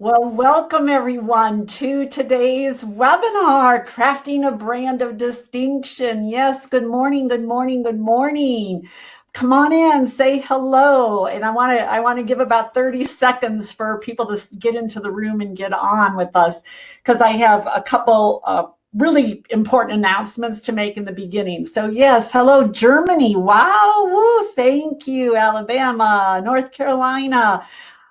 Well, welcome everyone to today's webinar, Crafting a Brand of Distinction. Yes, good morning, good morning, good morning. Come on in, say hello. And I want to give about 30 seconds for people to get into the room and get on with us because I have a couple really important announcements to make in the beginning. So yes, hello Germany. Wow, woo, thank you. Alabama, North Carolina.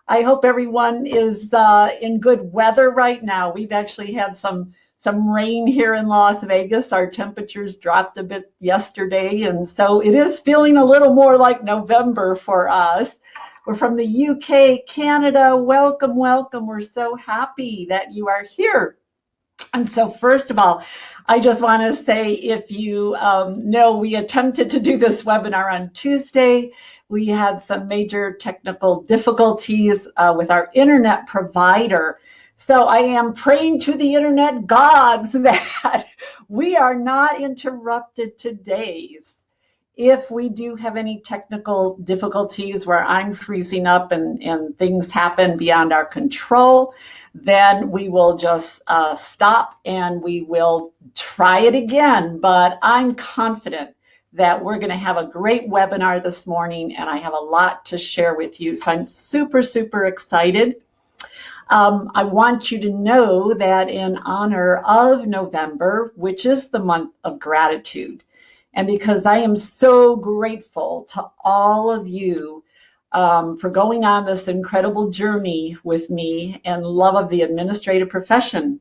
I hope everyone is in good weather right now. We've actually had some rain here in Las Vegas. Our temperatures dropped a bit yesterday, and so it is feeling a little more like November for us. We're from the UK, Canada. Welcome, welcome. We're so happy that you are here. And so first of all, I just want to say, if you know, we attempted to do this webinar on Tuesday. We had some major technical difficulties with our internet provider. So I am praying to the internet gods that we are not interrupted today. If we do have any technical difficulties where I'm freezing up and things happen beyond our control, then we will just stop and we will try it again. But I'm confident that we're going to have a great webinar this morning, and I have a lot to share with you. So I'm super, super excited. I want you to know that in honor of November, which is the month of gratitude, and because I am so grateful to all of you for going on this incredible journey with me and love of the administrative profession,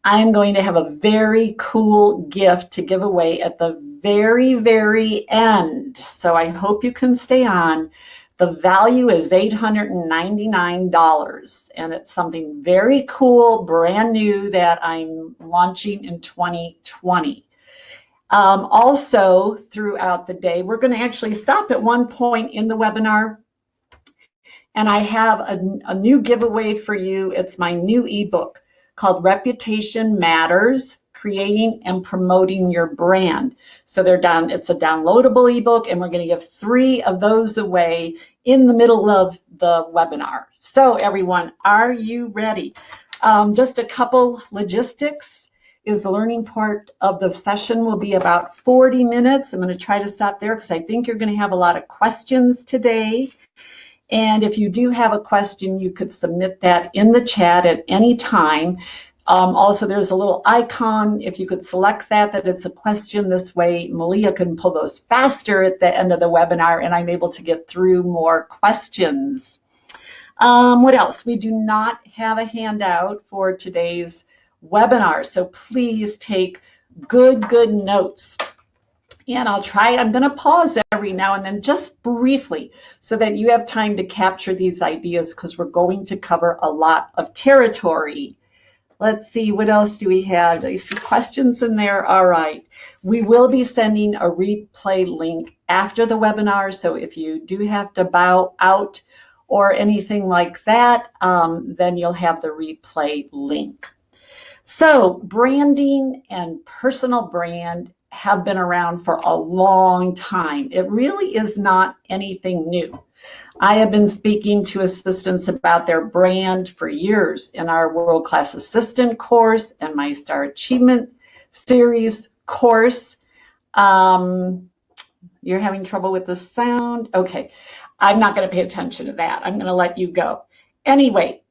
I'm going to have a very cool gift to give away at the very, very end. So I hope you can stay on. The value is $899, and it's something very cool, brand new that I'm launching in 2020. Also, throughout the day, we're going to actually stop at one point in the webinar, and I have a new giveaway for you. It's my new ebook called Reputation Matters, Creating and Promoting Your Brand. So it's a downloadable ebook, and we're going to give 3 of those away in the middle of the webinar. So everyone, are you ready? Just a couple logistics. Is the learning part of the session will be about 40 minutes. I'm going to try to stop there because I think you're going to have a lot of questions today. And if you do have a question, you could submit that in the chat at any time. Also, there's a little icon. If you could select that it's a question, this way Malia can pull those faster at the end of the webinar, and I'm able to get through more questions. What else? We do not have a handout for today's webinar, so please take good notes. And I'm going to pause every now and then just briefly so that you have time to capture these ideas, because we're going to cover a lot of territory. Let's see, what else do we have? I see questions in there. All right. We will be sending a replay link after the webinar, so if you do have to bow out or anything like that, then you'll have the replay link. So branding and personal brand have been around for a long time. It really is not anything new. I have been speaking to assistants about their brand for years in our World Class Assistant course and my Star Achievement Series course. You're having trouble with the sound? Okay, I'm not going to pay attention to that. I'm going to let you go. Anyway,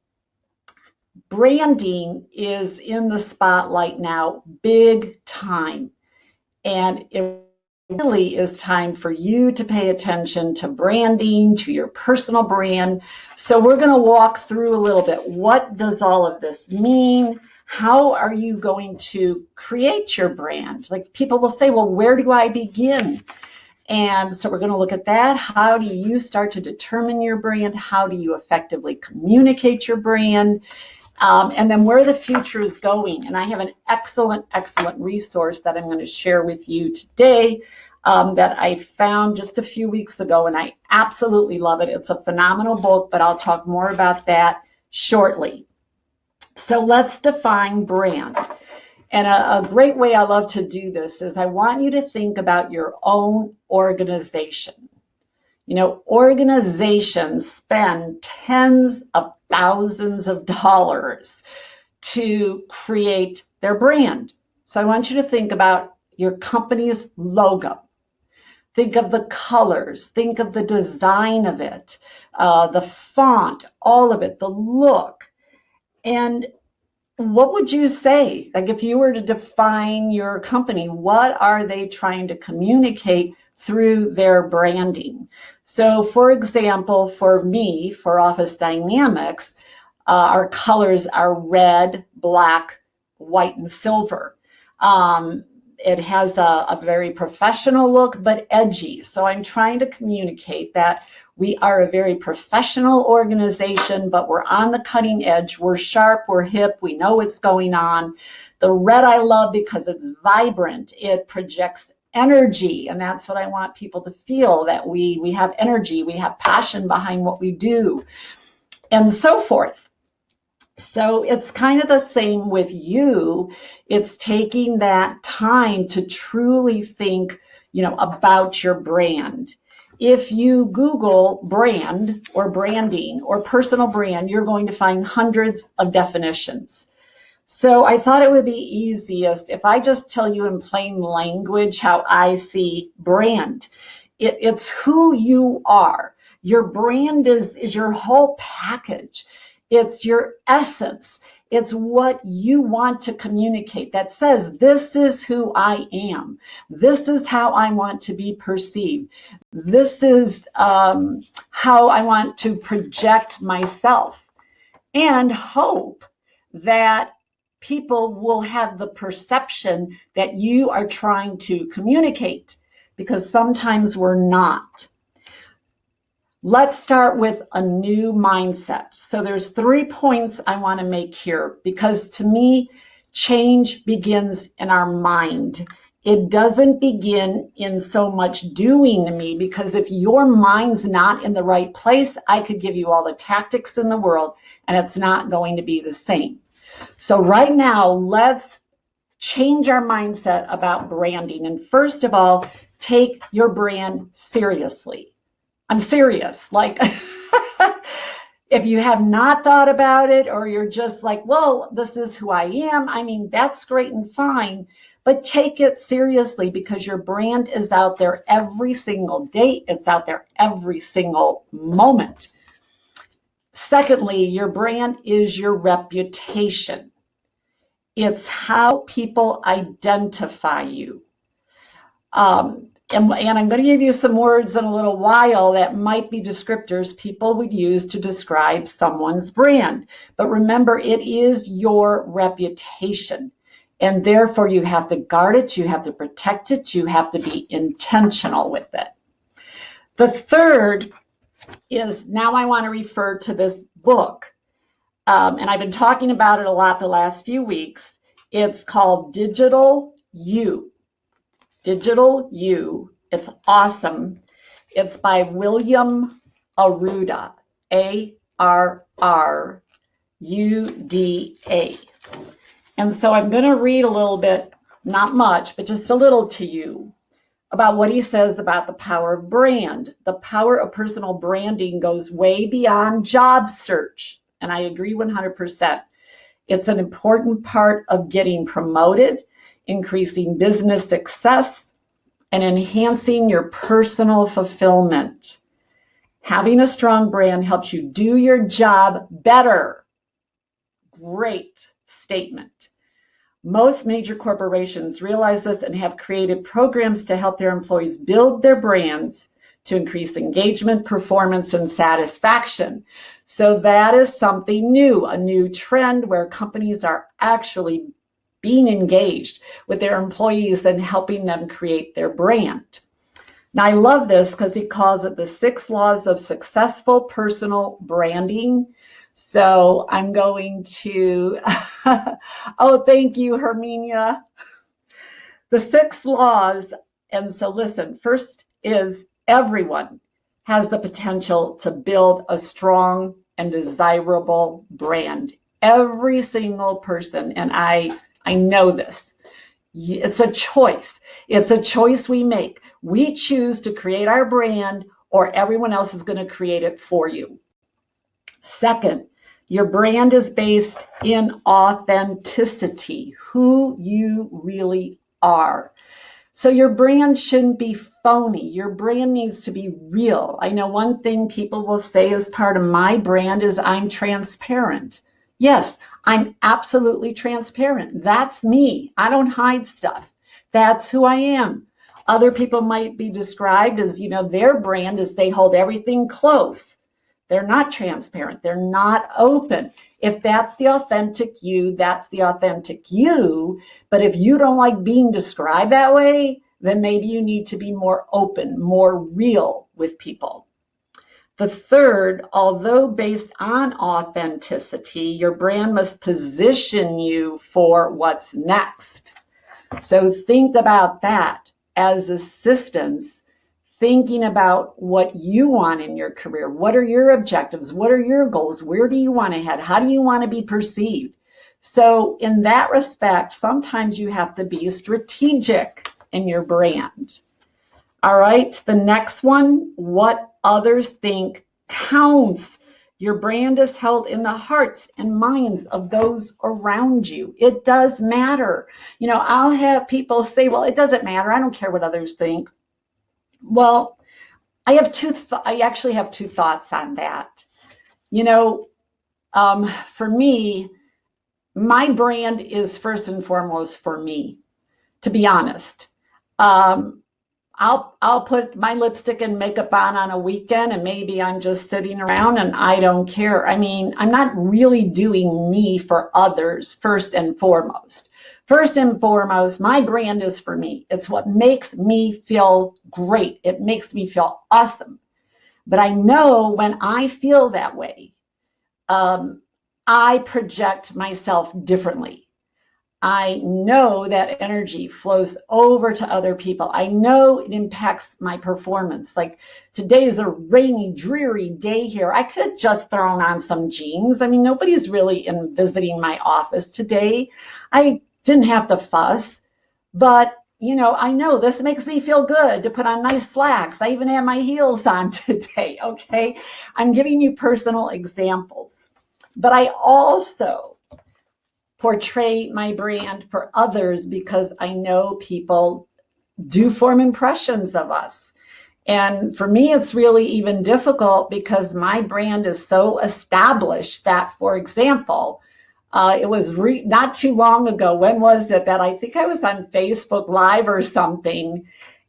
branding is in the spotlight now, big time. And it really is time for you to pay attention to branding, to your personal brand. So we're going to walk through a little bit. What does all of this mean? How are you going to create your brand? Like, people will say, well, where do I begin? And so we're going to look at that. How do you start to determine your brand? How do you effectively communicate your brand? And then where the future is going. And I have an excellent resource that I'm going to share with you today that I found just a few weeks ago, and I absolutely love it. It's a phenomenal book, but I'll talk more about that shortly. So let's define brand. And a great way I love to do this is I want you to think about your own organization. Organizations spend tens of thousands of dollars to create their brand. So I want you to think about your company's logo. Think of the colors, think of the design of it, the font, all of it, the look. And what would you say? Like if you were to define your company, what are they trying to communicate through their branding? So for example, for me, for Office Dynamics, our colors are red, black, white, and silver. It has a very professional look, but edgy. So I'm trying to communicate that we are a very professional organization, but we're on the cutting edge. We're sharp, we're hip, we know what's going on. The red I love because it's vibrant. It projects energy, and that's what I want people to feel, that we have energy, we have passion behind what we do, and so forth. So it's kind of the same with you. It's taking that time to truly think, about your brand. If you Google brand or branding or personal brand, you're going to find hundreds of definitions. So I thought it would be easiest if I just tell you in plain language how I see brand. It's who you are. Your brand is your whole package. It's your essence. It's what you want to communicate that says, this is who I am. This is how I want to be perceived. This is how I want to project myself, and hope that people will have the perception that you are trying to communicate, because sometimes we're not. Let's start with a new mindset. So there's 3 points I want to make here, because to me, change begins in our mind. It doesn't begin in so much doing to me, because if your mind's not in the right place, I could give you all the tactics in the world and it's not going to be the same. So right now, let's change our mindset about branding. And first of all, take your brand seriously. I'm serious. Like, if you have not thought about it, or you're just like, well, this is who I am, I mean, that's great and fine, but take it seriously, because your brand is out there every single day. It's out there every single moment. Secondly, your brand is your reputation. It's how people identify you. And I'm going to give you some words in a little while that might be descriptors people would use to describe someone's brand. But remember, it is your reputation. And therefore, you have to guard it, you have to protect it, you have to be intentional with it. The third is, now I want to refer to this book. And I've been talking about it a lot the last few weeks. It's called Digital You. Digital You. It's awesome. It's by William Arruda, A-R-R-U-D-A. And so I'm going to read a little bit, not much, but just a little to you about what he says about the power of brand. The power of personal branding goes way beyond job search. And I agree 100%. It's an important part of getting promoted, increasing business success, and enhancing your personal fulfillment. Having a strong brand helps you do your job better. Great statement. Most major corporations realize this and have created programs to help their employees build their brands to increase engagement, performance, and satisfaction. So that is something new, a new trend where companies are actually being engaged with their employees and helping them create their brand. Now, I love this because he calls it the 6 laws of successful personal branding. So I'm going to, oh, thank you, Herminia. The 6 laws, and so listen, first is everyone has the potential to build a strong and desirable brand. Every single person, and I know this. It's a choice. It's a choice we make. We choose to create our brand or everyone else is going to create it for you. Second, your brand is based in authenticity, who you really are. So your brand shouldn't be phony. Your brand needs to be real. I know one thing people will say as part of my brand is I'm transparent. Yes, I'm absolutely transparent. That's me. I don't hide stuff. That's who I am. Other people might be described as, their brand is they hold everything close. They're not transparent. They're not open. If that's the authentic you, that's the authentic you. But if you don't like being described that way, then maybe you need to be more open, more real with people. The third, although based on authenticity, your brand must position you for what's next. So think about that as assistants, thinking about what you want in your career. What are your objectives? What are your goals? Where do you want to head? How do you want to be perceived? So in that respect, sometimes you have to be strategic in your brand. All right, the next one, what others think counts. Your brand is held in the hearts and minds of those around you. It does matter. I'll have people say, well, it doesn't matter. I don't care what others think. Well, I actually have two thoughts on that. For me, my brand is first and foremost for me, to be honest. I'll put my lipstick and makeup on a weekend, and maybe I'm just sitting around and I don't care. I mean, I'm not really doing me for others first and foremost. First and foremost, my brand is for me. It's what makes me feel great. It makes me feel awesome. But I know when I feel that way, I project myself differently. I know that energy flows over to other people. I know it impacts my performance. Like today is a rainy, dreary day here. I could have just thrown on some jeans. I mean, nobody's really visiting my office today. I didn't have to fuss, but I know this makes me feel good to put on nice slacks. I even have my heels on today, okay? I'm giving you personal examples, but I also portray my brand for others because I know people do form impressions of us. And for me, it's really even difficult because my brand is so established that, for example, it was not too long ago. When was it that I think I was on Facebook Live or something,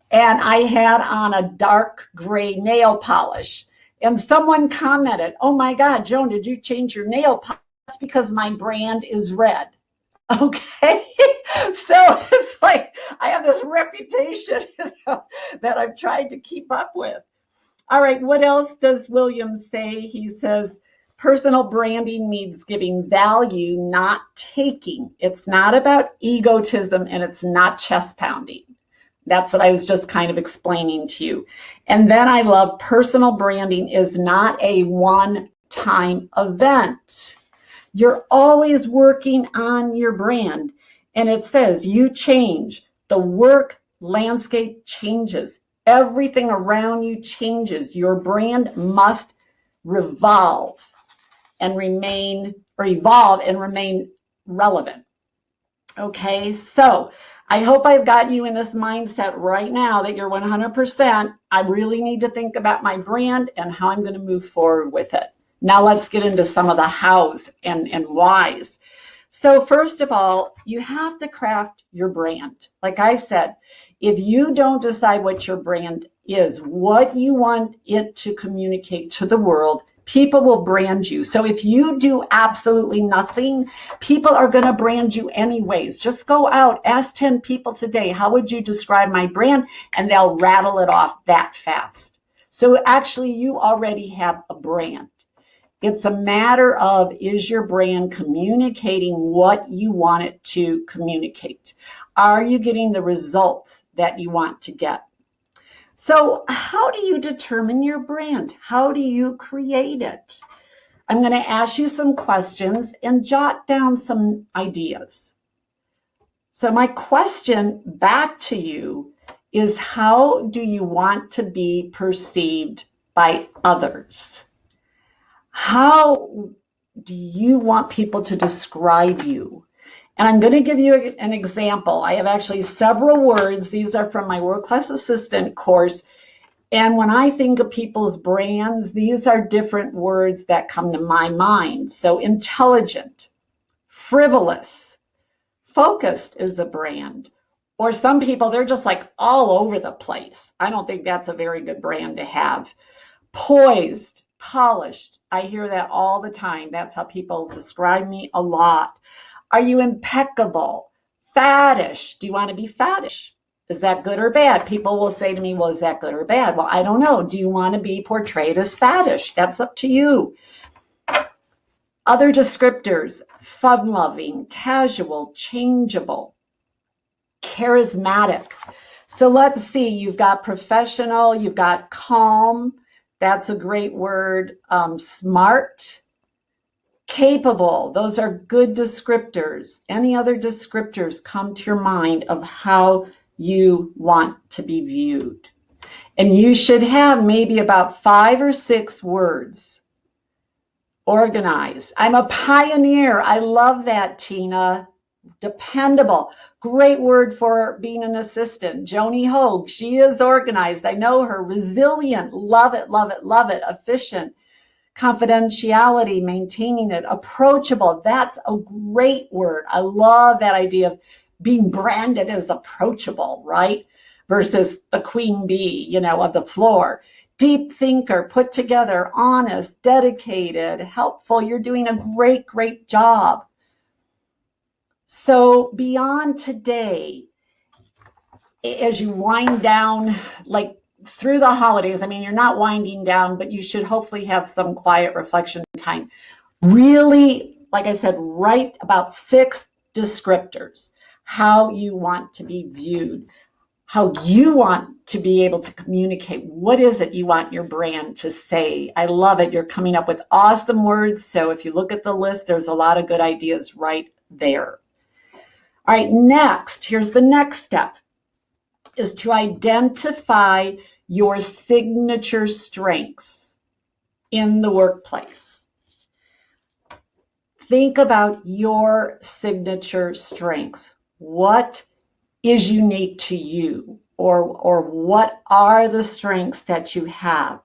and I had on a dark gray nail polish. And someone commented, "Oh my God, Joan, did you change your nail polish?" That's because my brand is red. Okay, so it's like I have this reputation that I've tried to keep up with. All right, what else does William say? He says, personal branding means giving value, not taking. It's not about egotism and it's not chest pounding. That's what I was just kind of explaining to you. And then I love personal branding is not a one-time event. You're always working on your brand. And it says you change. The work landscape changes. Everything around you changes. Your brand must evolve and remain relevant. Okay, so I hope I've got you in this mindset right now that you're 100%. I really need to think about my brand and how I'm going to move forward with it. Now let's get into some of the hows and whys. So first of all, you have to craft your brand. Like I said, if you don't decide what your brand is, what you want it to communicate to the world, people will brand you. So if you do absolutely nothing, people are going to brand you anyways. Just go out, ask 10 people today, how would you describe my brand? And they'll rattle it off that fast. So actually, you already have a brand. It's a matter of, is your brand communicating what you want it to communicate? Are you getting the results that you want to get? So how do you determine your brand? How do you create it? I'm going to ask you some questions and jot down some ideas. So my question back to you is, how do you want to be perceived by others. How do you want people to describe you? And I'm going to give you an example. I have actually several words. These are from my World Class Assistant course. And when I think of people's brands, these are different words that come to my mind. So intelligent, frivolous, focused is a brand. Or some people, they're just like all over the place. I don't think that's a very good brand to have. Poised, polished. I hear that all the time. That's how people describe me a lot. Are you impeccable? Faddish. Do you want to be faddish? Is that good or bad? People will say to me, well, is that good or bad? Well, I don't know. Do you want to be portrayed as faddish? That's up to you. Other descriptors: fun-loving, casual, changeable, charismatic. So let's see. You've got professional. You've got calm. That's a great word. Smart, capable. Those are good descriptors. Any other descriptors come to your mind of how you want to be viewed? And you should have maybe about 5 or 6 words organized. I'm a pioneer. I love that, Tina. Dependable. Great word for being an assistant. Joni Hogue, she is organized. I know her. Resilient. Love it, love it, love it. Efficient. Confidentiality, maintaining it. Approachable. That's a great word. I love that idea of being branded as approachable, right? Versus the queen bee, of the floor. Deep thinker, put together, honest, dedicated, helpful. You're doing a great, great job. So beyond today, as you wind down, like through the holidays, I mean, you're not winding down, but you should hopefully have some quiet reflection time. Really, like I said, write about 6 descriptors, how you want to be viewed, how you want to be able to communicate. What is it you want your brand to say? I love it. You're coming up with awesome words. So if you look at the list, there's a lot of good ideas right there. All right, next, here's the next step, is to identify your signature strengths in the workplace. Think about your signature strengths. What is unique to you, or what are the strengths that you have?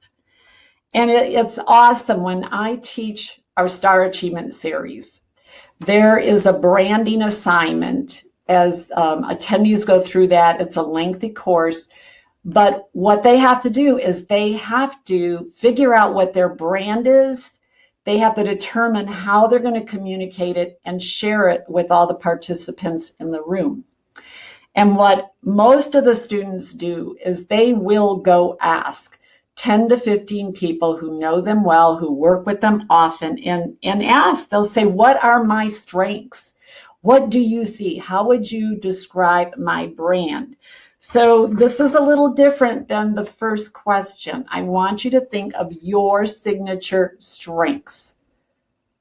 And it's awesome when I teach our Star Achievement series. There is a branding assignment as attendees go through that. It's a lengthy course, but what they have to do is they have to figure out what their brand is. They have to determine how they're going to communicate it and share it with all the participants in the room. And what most of the students do is they will go ask 10 to 15 people who know them well, who work with them often, and ask. They'll say, what are my strengths? What do you see? How would you describe my brand? So this is a little different than the first question. I want you to think of your signature strengths.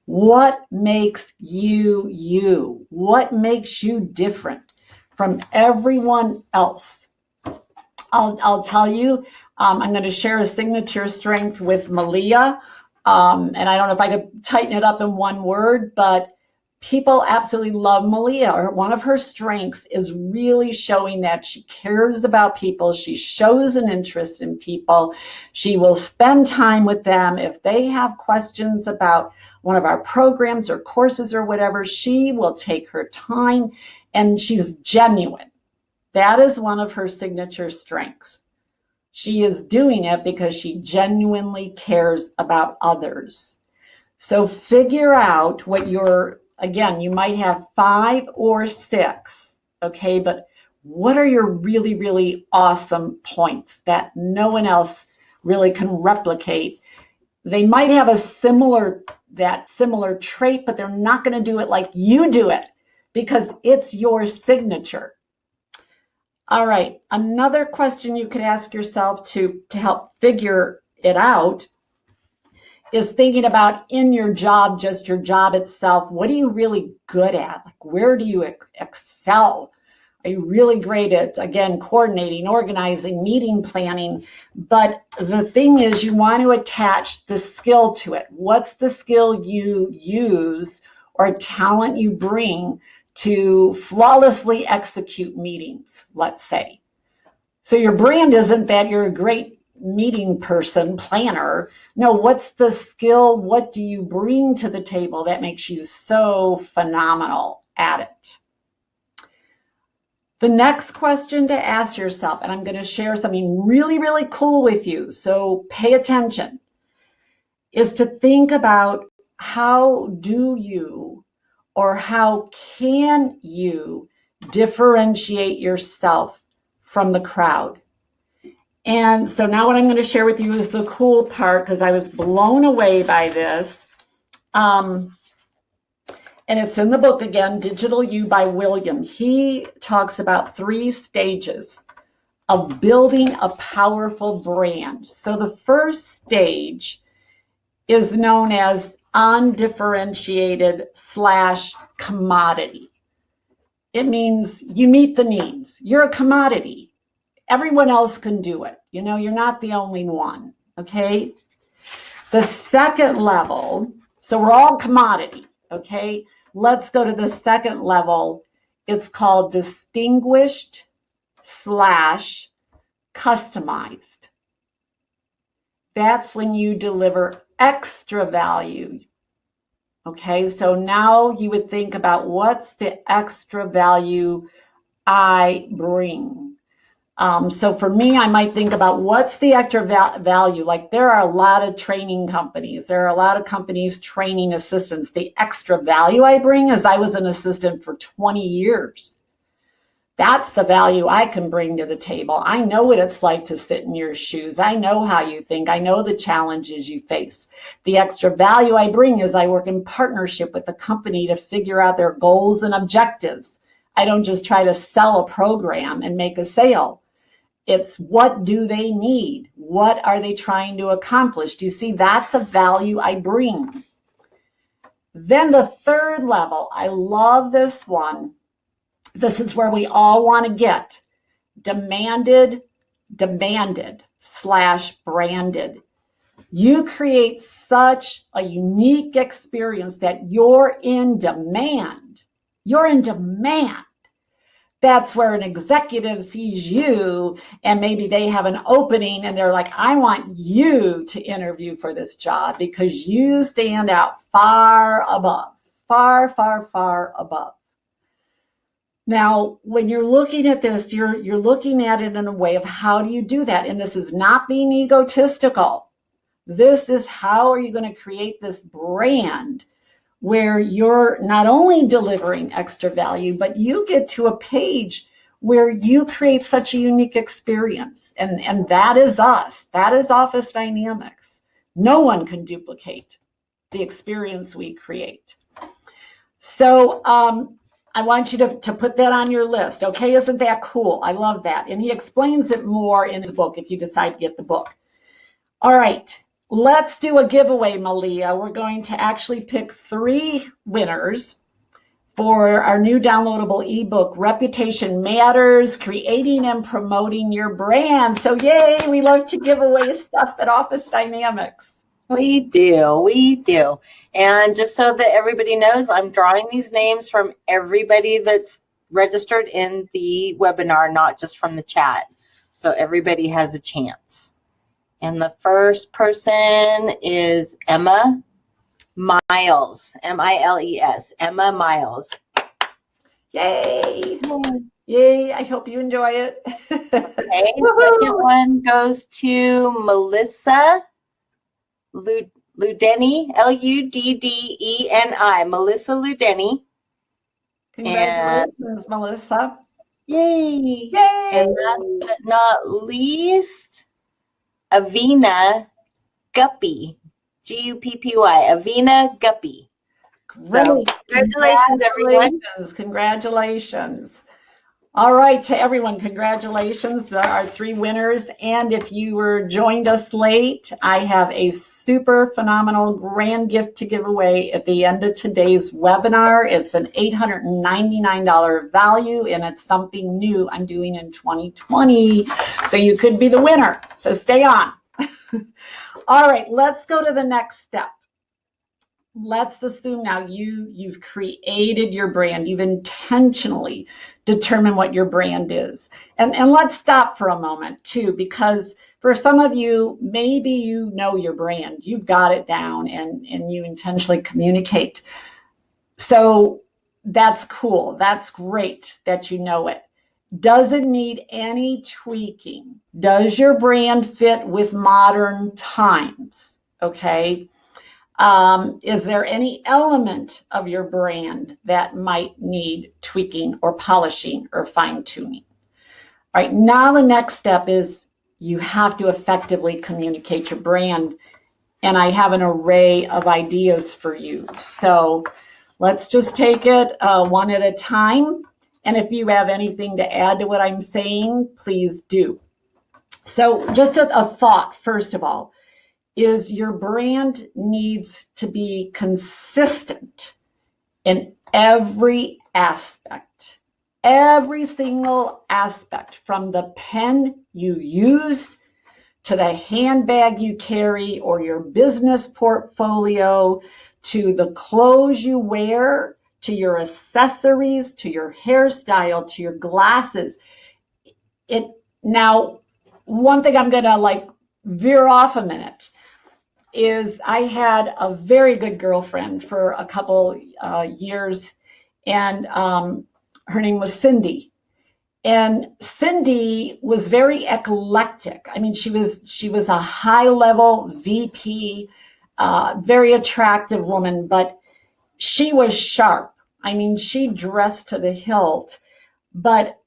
What makes you you? What makes you different from everyone else? I'll tell you, I'm going to share a signature strength with Malia. And I don't know if I could tighten it up in one word, but people absolutely love Malia. One of her strengths is really showing that she cares about people. She shows an interest in people. She will spend time with them. If they have questions about one of our programs or courses or whatever, she will take her time, and she's genuine. That is one of her signature strengths. She is doing it because she genuinely cares about others. So figure out what your, again, you might have 5 or 6, okay, but what are your really, really awesome points that no one else really can replicate? They might have a similar trait, but they're not going to do it like you do it because it's your signature. All right, another question you could ask yourself to help figure it out is thinking about in your job, just your job itself, what are you really good at? Like, where do you excel? Are you really great at, again, coordinating, organizing, meeting planning? But the thing is, you want to attach the skill to it. What's the skill you use or talent you bring to flawlessly execute meetings, let's say? So your brand isn't that you're a great meeting person, planner. No, what's the skill? What do you bring to the table that makes you so phenomenal at it? The next question to ask yourself, and I'm going to share something really, really cool with you, so pay attention, is to think about how do you or how can you differentiate yourself from the crowd? And so now what I'm going to share with you is the cool part, because I was blown away by this. And it's in the book again, Digital You by William. He talks about 3 stages of building a powerful brand. So the first stage is known as undifferentiated / commodity. It means you meet the needs. You're a commodity. Everyone else can do it. You know, you're not the only one, okay? The second level, so we're all commodity, okay? Let's go to the second level. It's called distinguished / customized. That's when you deliver extra value. Okay, so now you would think about what's the extra value I bring. So for me, I might think about what's the extra value. Like there are a lot of training companies. There are a lot of companies training assistants. The extra value I bring is I was an assistant for 20 years. That's the value I can bring to the table. I know what it's like to sit in your shoes. I know how you think. I know the challenges you face. The extra value I bring is I work in partnership with the company to figure out their goals and objectives. I don't just try to sell a program and make a sale. It's what do they need? What are they trying to accomplish? Do you see? That's a value I bring. Then the third level, I love this one. This is where we all want to get. Demanded / branded. You create such a unique experience that you're in demand. You're in demand. That's where an executive sees you and maybe they have an opening and they're like, I want you to interview for this job because you stand out far above, far, far, far above. Now, when you're looking at this, you're looking at it in a way of how do you do that? And this is not being egotistical. This is how are you going to create this brand where you're not only delivering extra value, but you get to a page where you create such a unique experience. And that is us. That is Office Dynamics. No one can duplicate the experience we create. So I want you to put that on your list. Okay, isn't that cool? I love that. And he explains it more in his book if you decide to get the book. All right. Let's do a giveaway, Malia. We're going to actually pick 3 winners for our new downloadable ebook, Reputation Matters, Creating and Promoting Your Brand. So yay, we love to give away stuff at Office Dynamics. We do. And just so that everybody knows, I'm drawing these names from everybody that's registered in the webinar, not just from the chat. So everybody has a chance. And the first person is Emma Miles, M-I-L-E-S, Emma Miles. Yay. Yay, I hope you enjoy it. Okay, second one goes to Melissa Ludeni, L-U-D-D-E-N-I, Melissa Ludeni. Congratulations, Melissa. Yay. Yay. And last but not least, Avina Guppy, G-U-P-P-Y, Avina Guppy. Great. So, congratulations, everyone. Congratulations. All right, to everyone, congratulations. There are 3 winners. And if you were joined us late, I have a super phenomenal grand gift to give away at the end of today's webinar. It's an $899 value, and it's something new I'm doing in 2020. So you could be the winner. So stay on. All right, let's go to the next step. Let's assume now you've created your brand. You've intentionally determined what your brand is. And let's stop for a moment too, because for some of you, maybe you know your brand. You've got it down and you intentionally communicate. So that's cool. That's great that you know it. Does it need any tweaking? Does your brand fit with modern times? Okay. Is there any element of your brand that might need tweaking or polishing or fine-tuning? All right, now the next step is you have to effectively communicate your brand, and I have an array of ideas for you. So let's just take it one at a time, and if you have anything to add to what I'm saying, please do. So just a thought, first of all, is your brand needs to be consistent in every aspect, every single aspect, from the pen you use to the handbag you carry or your business portfolio, to the clothes you wear, to your accessories, to your hairstyle, to your glasses. Now, one thing I'm gonna veer off a minute is I had a very good girlfriend for a couple years, and her name was Cindy. And Cindy was very eclectic. I mean, she was a high-level VP, very attractive woman, but she was sharp. I mean, she dressed to the hilt. But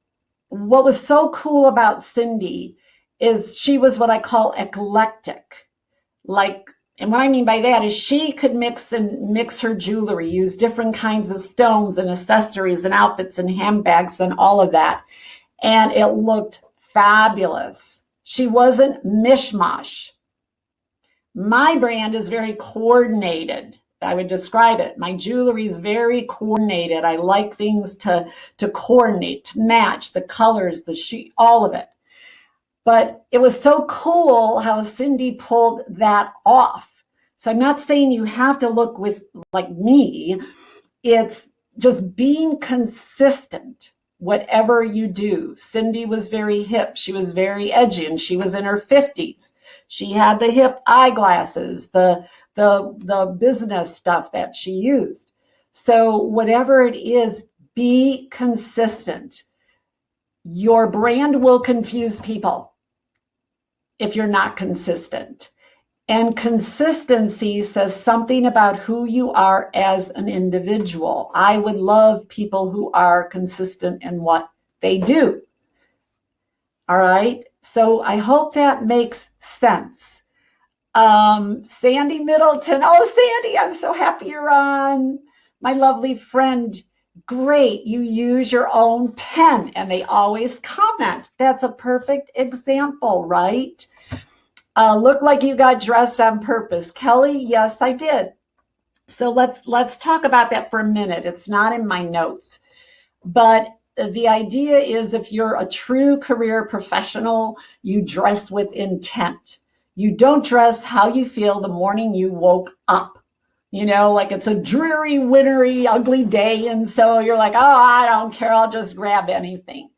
what was so cool about Cindy is she was what I call eclectic. And what I mean by that is she could mix her jewelry, use different kinds of stones and accessories and outfits and handbags and all of that. And it looked fabulous. She wasn't mishmash. My brand is very coordinated. I would describe it. My jewelry is very coordinated. I like things to coordinate, to match the colors, the sheet, all of it. But it was so cool how Cindy pulled that off. So I'm not saying you have to look like me. It's just being consistent, whatever you do. Cindy was very hip. She was very edgy, and she was in her 50s. She had the hip eyeglasses, the business stuff that she used. So whatever it is, be consistent. Your brand will confuse people if you're not consistent. And consistency says something about who you are as an individual. I would love people who are consistent in what they do. All right, so I hope that makes sense. Sandy Middleton. Oh, Sandy, I'm so happy you're on. My lovely friend. Great, you use your own pen, and they always comment. That's a perfect example, right? Look like you got dressed on purpose. Kelly, yes, I did. So let's talk about that for a minute. It's not in my notes. But the idea is, if you're a true career professional, you dress with intent. You don't dress how you feel the morning you woke up. You know, like it's a dreary, wintry, ugly day, and so you're like, oh, I don't care, I'll just grab anything.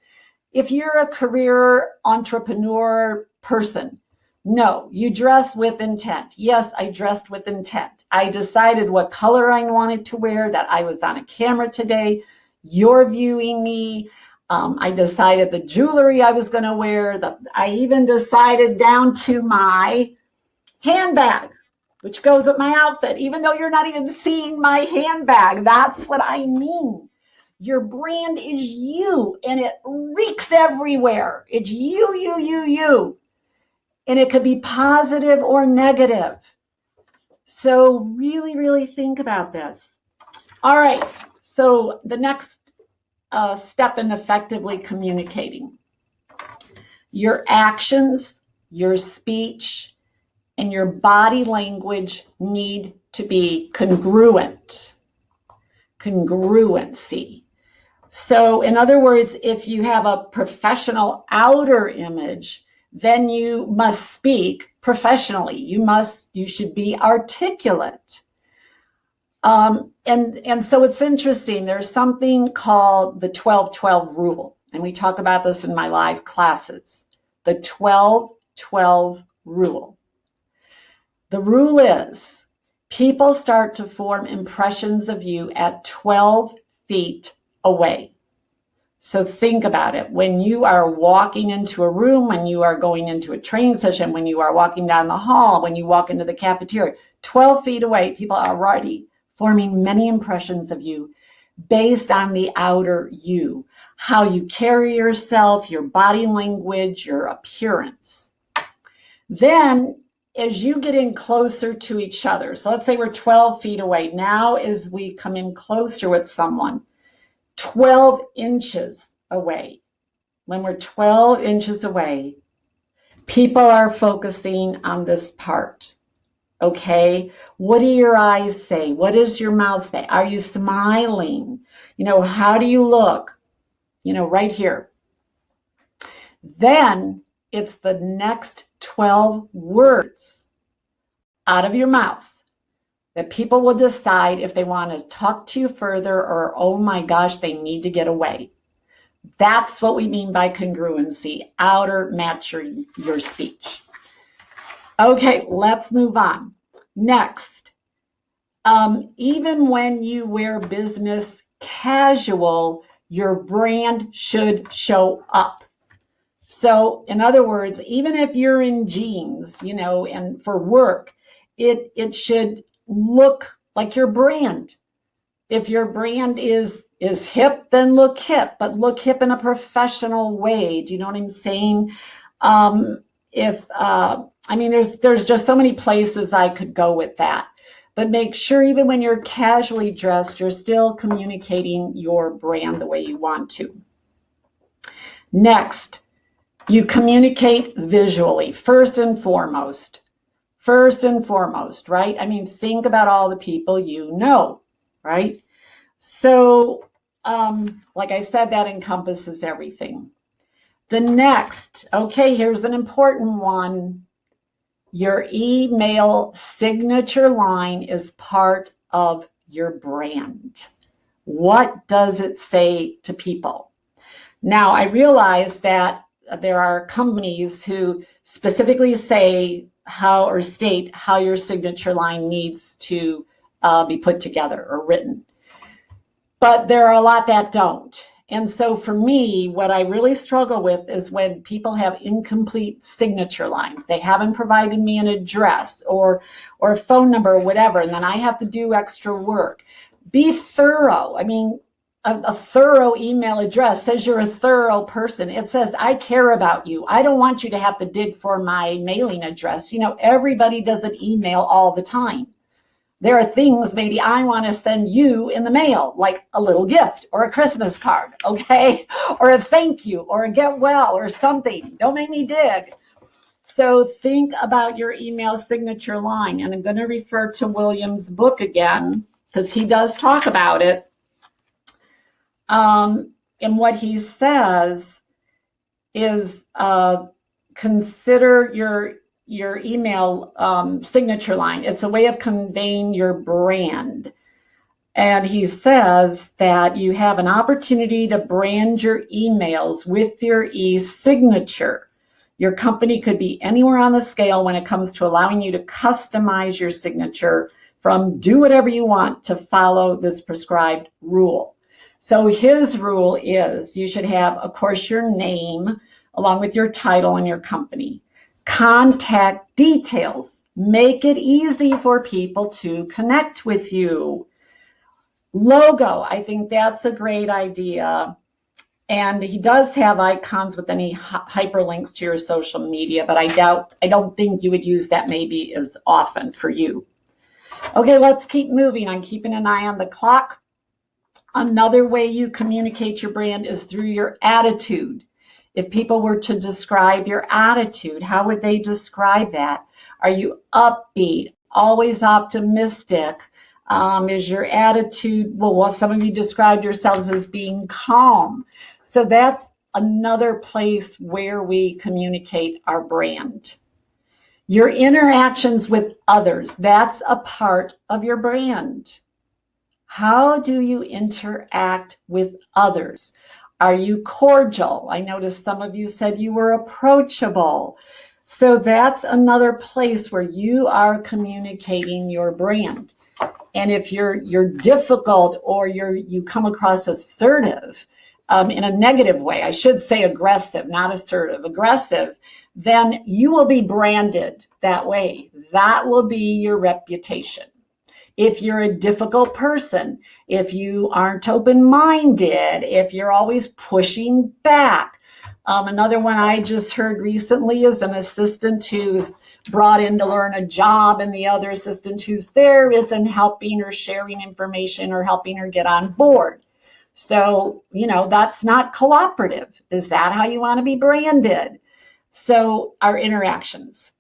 If you're a career entrepreneur person, no, you dress with intent. Yes, I dressed with intent. I decided what color I wanted to wear, that I was on a camera today. You're viewing me. I decided the jewelry I was going to wear. I even decided down to my handbag, which goes with my outfit, even though you're not even seeing my handbag. That's what I mean. Your brand is you, and it reeks everywhere. It's you. And it could be positive or negative. So really, really think about this. All right, so the next step in effectively communicating. Your actions, your speech, and your body language need to be congruent. Congruency. So in other words, if you have a professional outer image, then you must speak professionally. You should be articulate. And so it's interesting. There's something called the 12-12 rule, and we talk about this in my live classes. The 12-12 rule. The rule is people start to form impressions of you at 12 feet away. So think about it. When you are walking into a room, when you are going into a training session, when you are walking down the hall, when you walk into the cafeteria, 12 feet away, people are already forming many impressions of you based on the outer you, how you carry yourself, your body language, your appearance. Then as you get in closer to each other, so let's say we're 12 feet away. Now as we come in closer with someone, 12 inches away, when we're 12 inches away, people are focusing on this part. Okay, what do your eyes say? What does your mouth say? Are you smiling? How do you look? Right here. Then it's the next 12 words out of your mouth that people will decide if they want to talk to you further or, oh my gosh, they need to get away. That's what we mean by congruency, outer match your speech. Okay, let's move on. Next, even when you wear business casual, your brand should show up. So in other words, even if you're in jeans, and for work, it should look like your brand. If your brand is hip, then look hip, but look hip in a professional way. Do you know what I'm saying? There's just so many places I could go with that. But make sure even when you're casually dressed, you're still communicating your brand the way you want to. Next, you communicate visually, first and foremost. First and foremost, right? Think about all the people you know, right? So, like I said, that encompasses everything. The next, okay, here's an important one. Your email signature line is part of your brand. What does it say to people? Now, I realize that there are companies who specifically say how or state how your signature line needs to be put together or written. But there are a lot that don't. And so for me, what I really struggle with is when people have incomplete signature lines. They haven't provided me an address or a phone number or whatever, and then I have to do extra work. Be thorough. A thorough email address says you're a thorough person. It says, I care about you. I don't want you to have to dig for my mailing address. Everybody doesn't email all the time. There are things maybe I want to send you in the mail, like a little gift or a Christmas card, okay? Or a thank you or a get well or something. Don't make me dig. So think about your email signature line. And I'm going to refer to William's book again because he does talk about it. And what he says is consider your email signature line. It's a way of conveying your brand. And he says that you have an opportunity to brand your emails with your e-signature. Your company could be anywhere on the scale when it comes to allowing you to customize your signature from do whatever you want to follow this prescribed rule. So his rule is you should have, of course, your name along with your title and your company. Contact details. Make it easy for people to connect with you. Logo, I think that's a great idea. And he does have icons with any hyperlinks to your social media, but I don't think you would use that maybe as often for you. Okay, let's keep moving. I'm keeping an eye on the clock. Another way you communicate your brand is through your attitude. If people were to describe your attitude, how would they describe that? Are you upbeat, always optimistic? Is your attitude, well, some of you described yourselves as being calm. So that's another place where we communicate our brand. Your interactions with others, that's a part of your brand. How do you interact with others? Are you cordial? I noticed some of you said you were approachable. So that's another place where you are communicating your brand. And if you're difficult or you come across assertive in a negative way, I should say aggressive, not assertive, aggressive, then you will be branded that way. That will be your reputation. If you're a difficult person, if you aren't open-minded, if you're always pushing back. Another one I just heard recently is an assistant who's brought in to learn a job, and the other assistant who's there isn't helping or sharing information or helping her get on board. So, that's not cooperative. Is that how you want to be branded? So our interactions.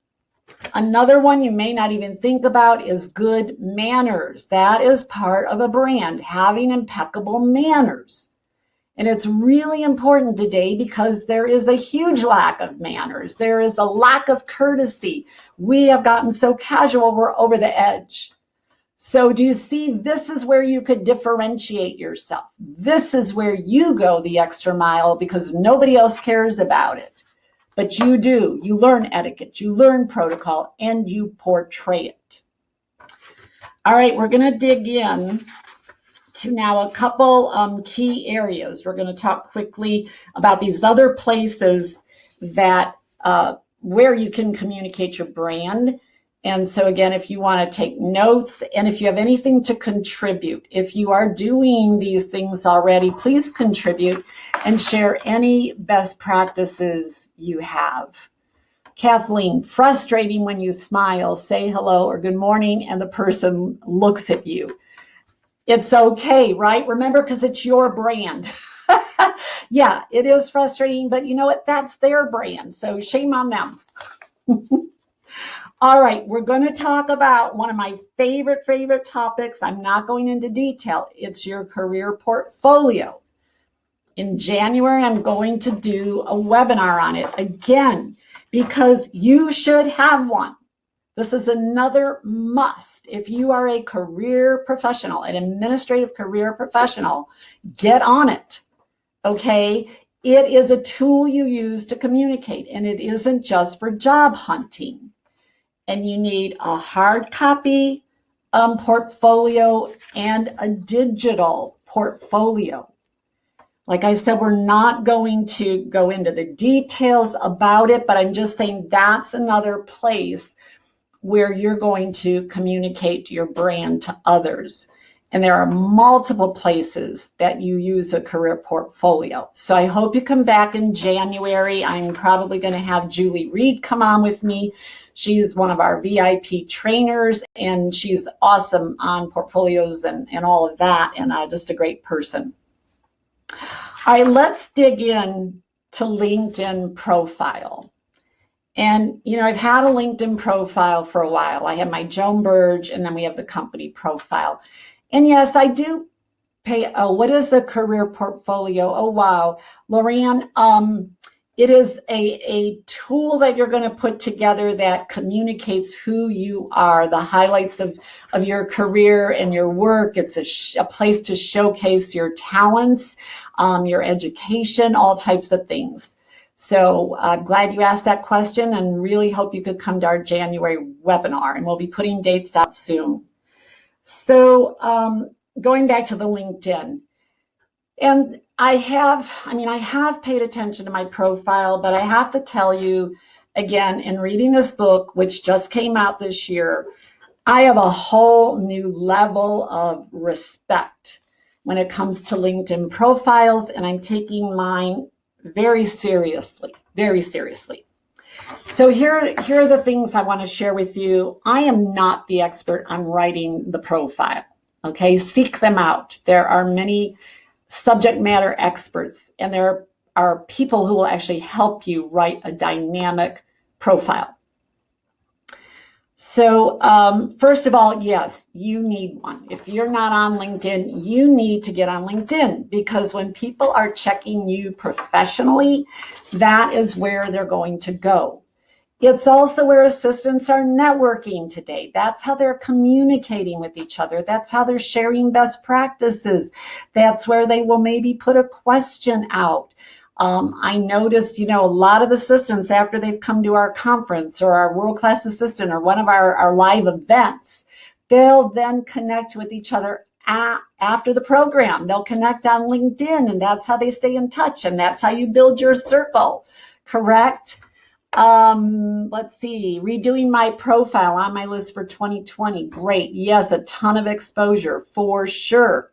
Another one you may not even think about is good manners. That is part of a brand, having impeccable manners. And it's really important today because there is a huge lack of manners. There is a lack of courtesy. We have gotten so casual, we're over the edge. So do you see, this is where you could differentiate yourself. This is where you go the extra mile because nobody else cares about it. But you do. You learn etiquette, you learn protocol, and you portray it. All right, we're going to dig in to now a couple key areas. We're going to talk quickly about these other places that where you can communicate your brand. And so again, if you want to take notes and if you have anything to contribute, if you are doing these things already, please contribute and share any best practices you have. Kathleen, frustrating when you smile, say hello or good morning, and the person looks at you. It's okay, right? Remember, because it's your brand. Yeah, it is frustrating, but you know what? That's their brand, so shame on them. All right, we're going to talk about one of my favorite topics. I'm not going into detail. It's your career portfolio. In January, I'm going to do a webinar on it again because you should have one. This is another must. If you are a career professional, an administrative career professional, get on it, okay? It is a tool you use to communicate, and it isn't just for job hunting. And you need a hard copy portfolio and a digital portfolio. Like I said, we're not going to go into the details about it, but I'm just saying that's another place where you're going to communicate your brand to others. And there are multiple places that you use a career portfolio. So I hope you come back in January. I'm probably going to have Julie Reed come on with me. She's one of our VIP trainers, and she's awesome on portfolios and all of that, and just a great person. All right, let's dig in to LinkedIn profile. And, I've had a LinkedIn profile for a while. I have my Joan Burge, and then we have the company profile. And yes, I do pay, what is a career portfolio? Oh, wow. Lorianne, it is a tool that you're going to put together that communicates who you are, the highlights of your career and your work. It's a place to showcase your talents, your education, all types of things. So I'm glad you asked that question and really hope you could come to our January webinar, and we'll be putting dates out soon. So going back to the LinkedIn, and I have paid attention to my profile, but I have to tell you, again, in reading this book, which just came out this year, I have a whole new level of respect when it comes to LinkedIn profiles, and I'm taking mine very seriously, very seriously. So here are the things I want to share with you. I am not the expert on writing the profile. Okay, seek them out. There are many subject matter experts, and there are people who will actually help you write a dynamic profile. So first of all, yes, you need one. If you're not on LinkedIn, you need to get on LinkedIn, because when people are checking you professionally, that is where they're going to go. It's also where assistants are networking today. That's how they're communicating with each other. That's how they're sharing best practices. That's where they will maybe put a question out. I noticed, a lot of assistants, after they've come to our conference or our world-class assistant or one of our live events, they'll then connect with each other after the program. They'll connect on LinkedIn, and that's how they stay in touch, and that's how you build your circle, correct? Let's see, redoing my profile on my list for 2020. Great. Yes, a ton of exposure for sure.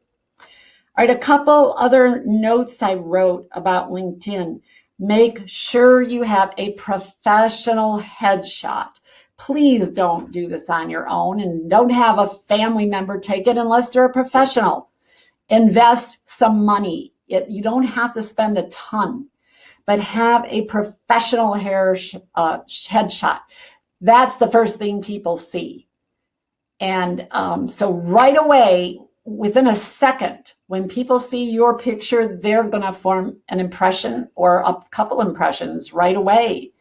All right, a couple other notes I wrote about LinkedIn. Make sure you have a professional headshot. Please don't do this on your own, and don't have a family member take it unless they're a professional. Invest some money. You don't have to spend a ton, but have a professional headshot. That's the first thing people see. And so right away, within a second, when people see your picture, they're going to form an impression or a couple impressions right away.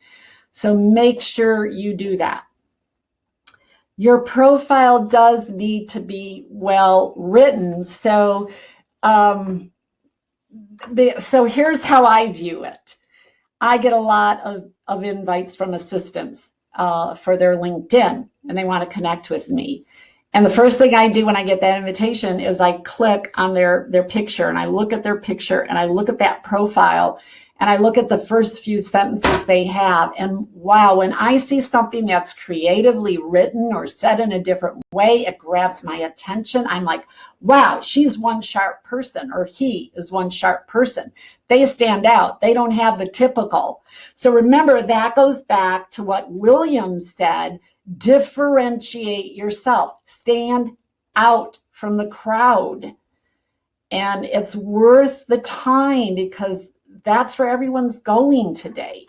So make sure you do that. Your profile does need to be well written. So here's how I view it. I get a lot of invites from assistants for their LinkedIn, and they want to connect with me. And the first thing I do when I get that invitation is I click on their picture, and I look at their picture, and I look at that profile, and I look at the first few sentences they have. And wow, when I see something that's creatively written or said in a different way, it grabs my attention. I'm like, wow, she's one sharp person, or he is one sharp person. They stand out. They don't have the typical. So remember, that goes back to what William said: differentiate yourself, stand out from the crowd. And it's worth the time, because that's where everyone's going today.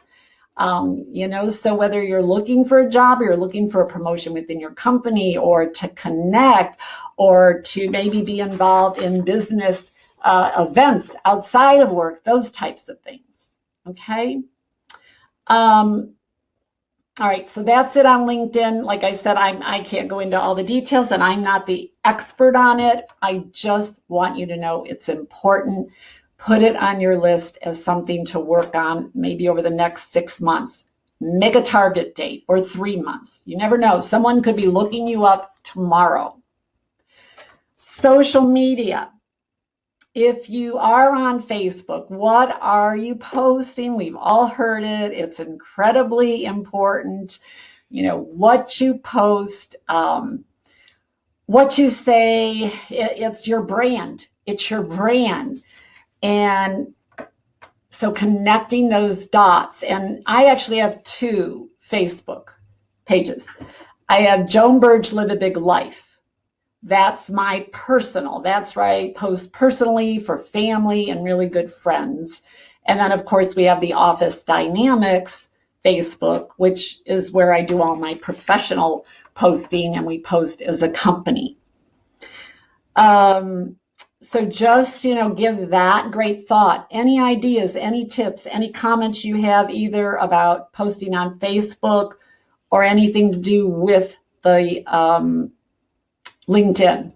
So whether you're looking for a job, or you're looking for a promotion within your company, or to connect, or to maybe be involved in business events outside of work, those types of things. Okay. All right, so that's it on LinkedIn. Like I said, I can't go into all the details, and I'm not the expert on it. I just want you to know it's important. Put it on your list as something to work on, maybe over the next 6 months. Make a target date, or 3 months. You never know. Someone could be looking you up tomorrow. Social media. If you are on Facebook, what are you posting? We've all heard it. It's incredibly important. What you post, what you say, it's your brand. It's your brand. And so connecting those dots. And I actually have 2 Facebook pages. I have Joan Burge Live a Big Life. That's my personal. That's where I post personally for family and really good friends. And then, of course, we have the Office Dynamics Facebook, which is where I do all my professional posting, and we post as a company. So just, give that great thought. Any ideas, any tips, any comments you have, either about posting on Facebook or anything to do with the LinkedIn.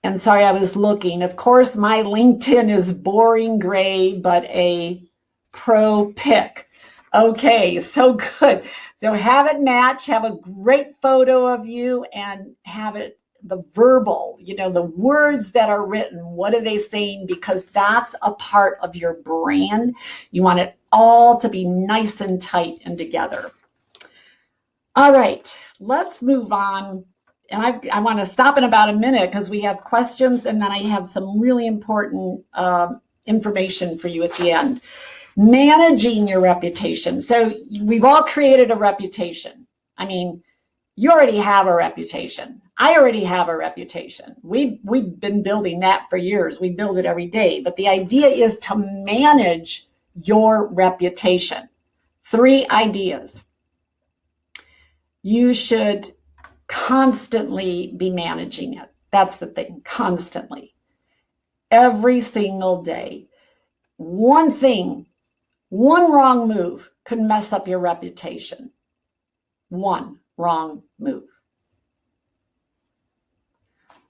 And sorry, I was looking. Of course, my LinkedIn is boring gray, but a pro pick. Okay, so good. So have it match, have a great photo of you, and have it the verbal, the words that are written. What are they saying? Because that's a part of your brand. You want it all to be nice and tight and together. All right, let's move on. And I want to stop in about a minute, because we have questions, and then I have some really important information for you at the end. Managing your reputation. So we've all created a reputation. I mean, You already have a reputation. I already have a reputation. We've been building that for years. We build it every day. But the idea is to manage your reputation. 3 ideas. You should constantly be managing it. That's the thing, constantly. Every single day. One thing, one wrong move could mess up your reputation. One wrong move.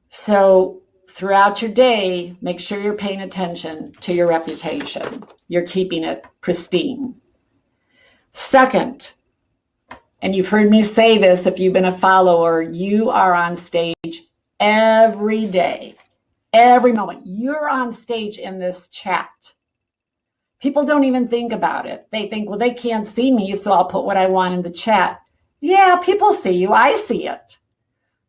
So throughout your day, make sure you're paying attention to your reputation. You're keeping it pristine. Second, and you've heard me say this if you've been a follower, you are on stage every day, every moment. You're on stage in this chat. People don't even think about it. They think, well, they can't see me, so I'll put what I want in the chat. Yeah, people see you. I see it.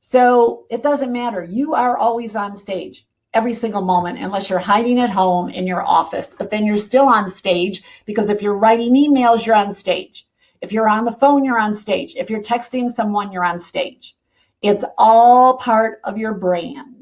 So it doesn't matter. You are always on stage every single moment, unless you're hiding at home in your office. But then you're still on stage, because if you're writing emails, you're on stage. If you're on the phone, you're on stage. If you're texting someone, you're on stage. It's all part of your brand.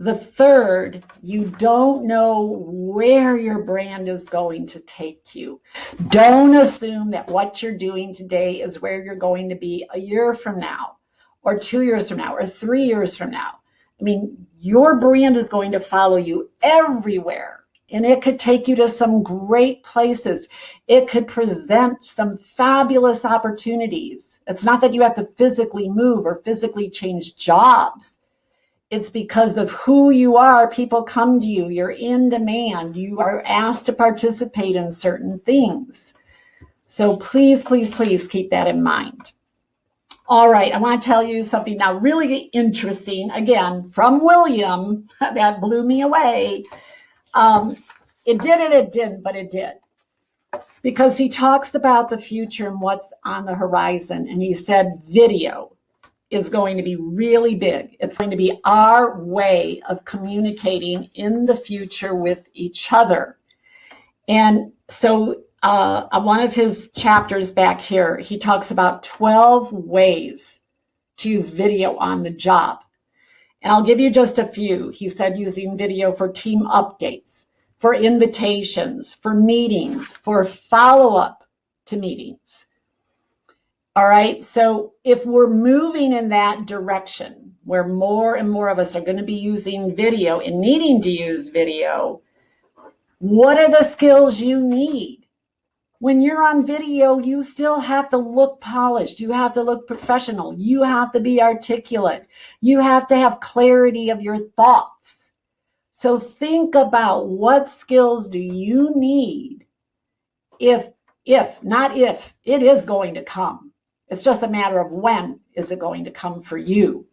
The third, you don't know where your brand is going to take you. Don't assume that what you're doing today is where you're going to be a year from now, or 2 years from now, or 3 years from now. I mean, your brand is going to follow you everywhere, and it could take you to some great places. It could present some fabulous opportunities. It's not that you have to physically move or physically change jobs. It's because of who you are. People come to you. You're in demand. You are asked to participate in certain things. So please, please, please keep that in mind. All right, I want to tell you something now really interesting, again, from William, that blew me away. It did and it didn't, but it did. Because he talks about the future and what's on the horizon, and he said video is going to be really big. It's going to be our way of communicating in the future with each other. And so one of his chapters back here, he talks about 12 ways to use video on the job. And I'll give you just a few. He said using video for team updates, for invitations, for meetings, for follow-up to meetings. All right, so if we're moving in that direction, where more and more of us are going to be using video and needing to use video, what are the skills you need? When you're on video, you still have to look polished. You have to look professional. You have to be articulate. You have to have clarity of your thoughts. So think about, what skills do you need not if, it is going to come. It's just a matter of when is it going to come for you,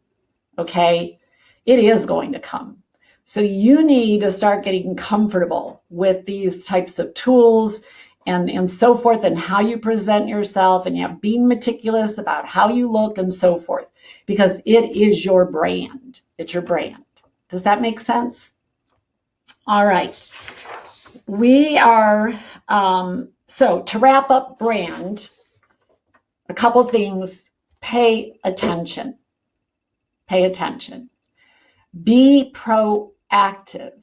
okay? It is going to come. So you need to start getting comfortable with these types of tools and so forth, and how you present yourself, and being meticulous about how you look and so forth, because it is your brand. It's your brand. Does that make sense? All right. We are, so to wrap up brand, a couple things. Pay attention. Pay attention. Be proactive.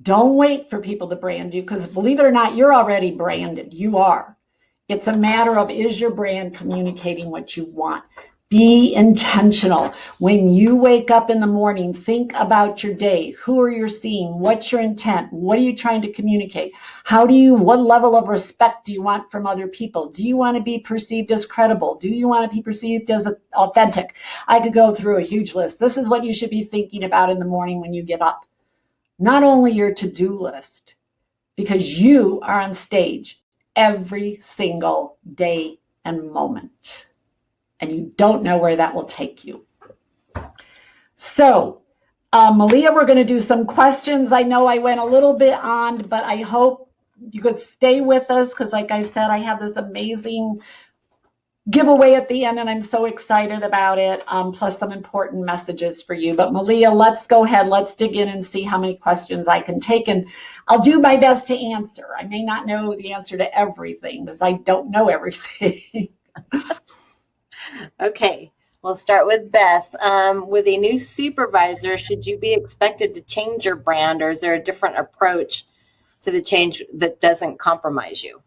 Don't wait for people to brand you, because believe it or not, you're already branded. You are. It's a matter of, is your brand communicating what you want? Be intentional. When you wake up in the morning, think about your day. Who are you seeing? What's your intent? What are you trying to communicate? What level of respect do you want from other people? Do you want to be perceived as credible? Do you want to be perceived as authentic? I could go through a huge list. This is what you should be thinking about in the morning when you get up. Not only your to-do list, because you are on stage every single day and moment, and you don't know where that will take you. So, Malia, we're going to do some questions. I know I went a little bit on, but I hope you could stay with us, because like I said, I have this amazing giveaway at the end, and I'm so excited about it, plus some important messages for you. But Malia, let's go ahead. Let's dig in and see how many questions I can take, and I'll do my best to answer. I may not know the answer to everything, because I don't know everything. Okay, we'll start with Beth. With a new supervisor, should you be expected to change your brand, or is there a different approach to the change that doesn't compromise you?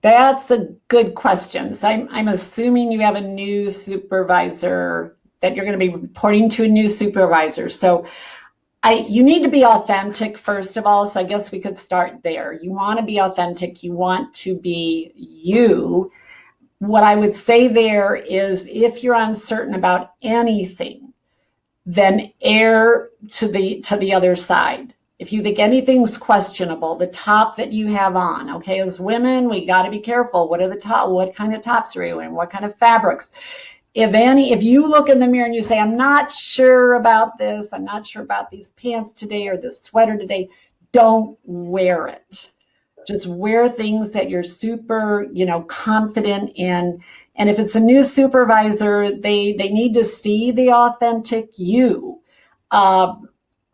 That's a good question. So I'm assuming you have a new supervisor, that you're going to be reporting to a new supervisor. So you need to be authentic, first of all. So I guess we could start there. You want to be authentic. You want to be you. What I would say there is, if you're uncertain about anything, then err to the other side. If you think anything's questionable, the top that you have on, okay, as women, we got to be careful. What kind of tops are you wearing? What kind of fabrics? If you look in the mirror and you say, I'm not sure about this, I'm not sure about these pants today or this sweater today, don't wear it. Just wear things that you're super, confident in. And if it's a new supervisor, they need to see the authentic you.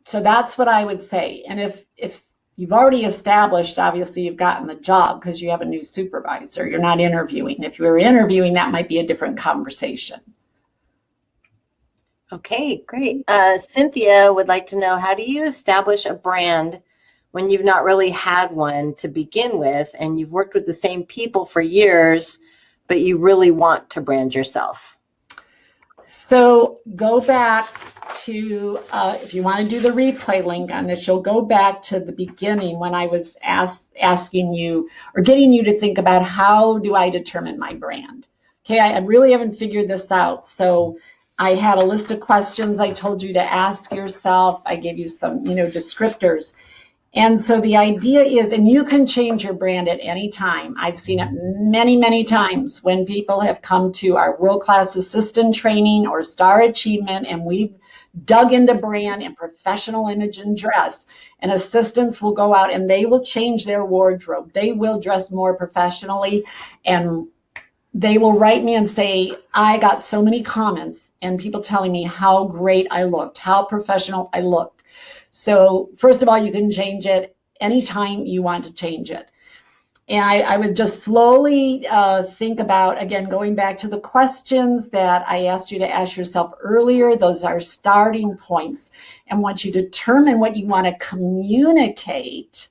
So that's what I would say. And if you've already established, obviously you've gotten the job because you have a new supervisor, you're not interviewing. If you were interviewing, that might be a different conversation. Okay, great. Cynthia would like to know, how do you establish a brand when you've not really had one to begin with, and you've worked with the same people for years, but you really want to brand yourself? So go back to, if you want to do the replay link on this, you'll go back to the beginning when I was asking you, or getting you to think about, how do I determine my brand? Okay, I really haven't figured this out. So I had a list of questions I told you to ask yourself. I gave you some, descriptors. And so the idea is, and you can change your brand at any time. I've seen it many, many times when people have come to our world-class assistant training or star achievement, and we've dug into brand and professional image and dress, and assistants will go out and they will change their wardrobe. They will dress more professionally, and they will write me and say, I got so many comments and people telling me how great I looked, how professional I looked. So first of all, you can change it anytime you want to change it. And I would just slowly think about, again, going back to the questions that I asked you to ask yourself earlier. Those are starting points. And once you determine what you want to communicate,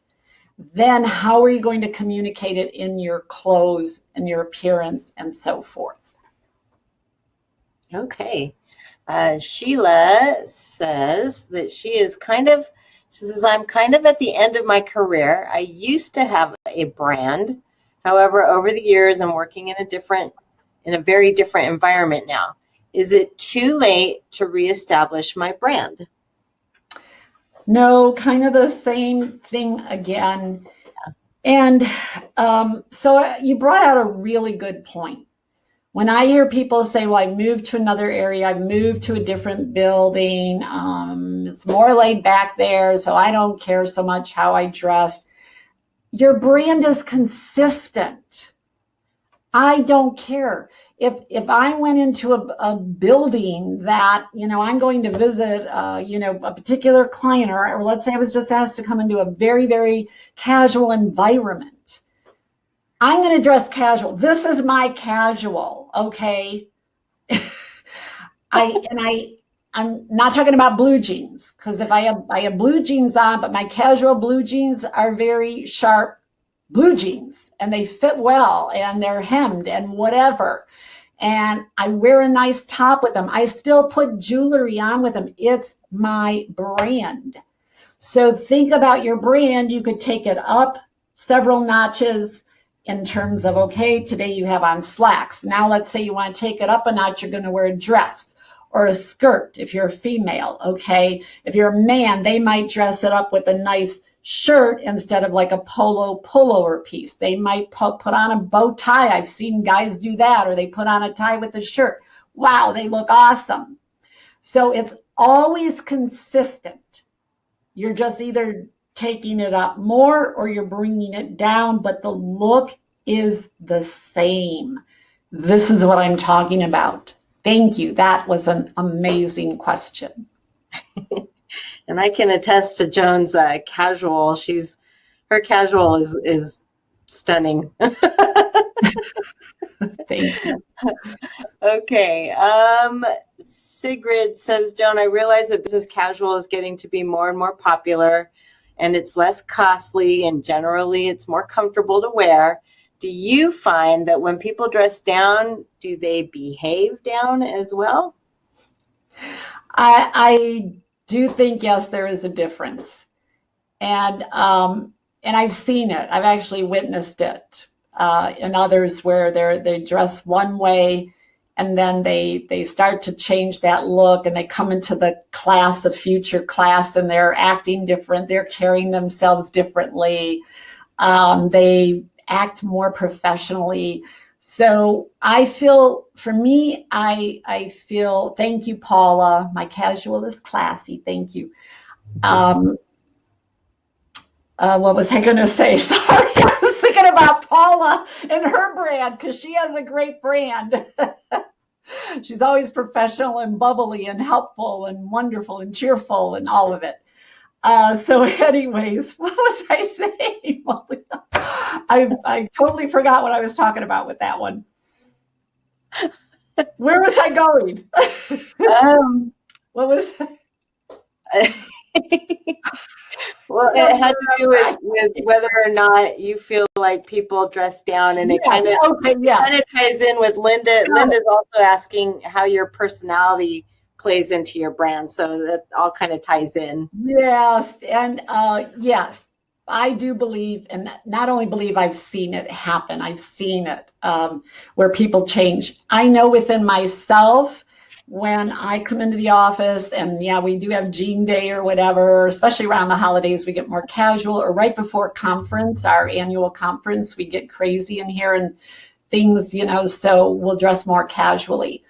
then how are you going to communicate it in your clothes and your appearance and so forth? Okay. Sheila says that she says, I'm kind of at the end of my career. I used to have a brand. However, over the years, I'm working in a very different environment now. Is it too late to reestablish my brand? No, kind of the same thing again. And so you brought out a really good point. When I hear people say, well, I moved to another area, I moved to a different building, it's more laid back there, so I don't care so much how I dress. Your brand is consistent. I don't care. If I went into a building that, I'm going to visit, a particular client, or let's say I was just asked to come into a very, very casual environment, I'm going to dress casual. This is my casual, okay? I'm not talking about blue jeans, because if I have blue jeans on, but my casual blue jeans are very sharp blue jeans and they fit well and they're hemmed and whatever. And I wear a nice top with them. I still put jewelry on with them. It's my brand. So think about your brand. You could take it up several notches in terms of, okay, today you have on slacks. Now let's say you want to take it up a notch, you're going to wear a dress or a skirt if you're a female, okay? If you're a man, they might dress it up with a nice shirt instead of like a polo pullover piece. They might put on a bow tie. I've seen guys do that, or they put on a tie with a shirt. Wow, they look awesome. So it's always consistent. You're just either taking it up more or you're bringing it down, but the look is the same. This is what I'm talking about. Thank you. That was an amazing question. And I can attest to Joan's casual. Her casual is stunning. Thank you. Okay. Sigrid says, Joan, I realize that business casual is getting to be more and more popular, and it's less costly, and generally it's more comfortable to wear. Do you find that when people dress down, do they behave down as well? I do think, yes, there is a difference. And I've seen it. I've actually witnessed it in others where they dress one way, and then they start to change that look, and they come into the class, of future class, and they're acting different. They're carrying themselves differently. They act more professionally. So I feel, for me, I feel, thank you, Paula. My casual is classy. Thank you. Um, what was I going to say? Sorry, I was thinking about Paula and her brand because she has a great brand. She's always professional and bubbly and helpful and wonderful and cheerful and all of it. So, anyways, what was I saying? I totally forgot what I was talking about with that one. Where was I going? Um, What was? Well, it had to do with whether or not you feel like people dress down, and it kind of ties in with Linda. Linda's also asking how your personality plays into your brand, so that all kind of ties in. Yes, and yes, I do believe, and not only believe, I've seen it happen. I've seen it where people change. I know within myself when I come into the office, and yeah, we do have Jean Day or whatever, especially around the holidays, we get more casual, or right before conference, our annual conference, we get crazy in here and things, so we'll dress more casually.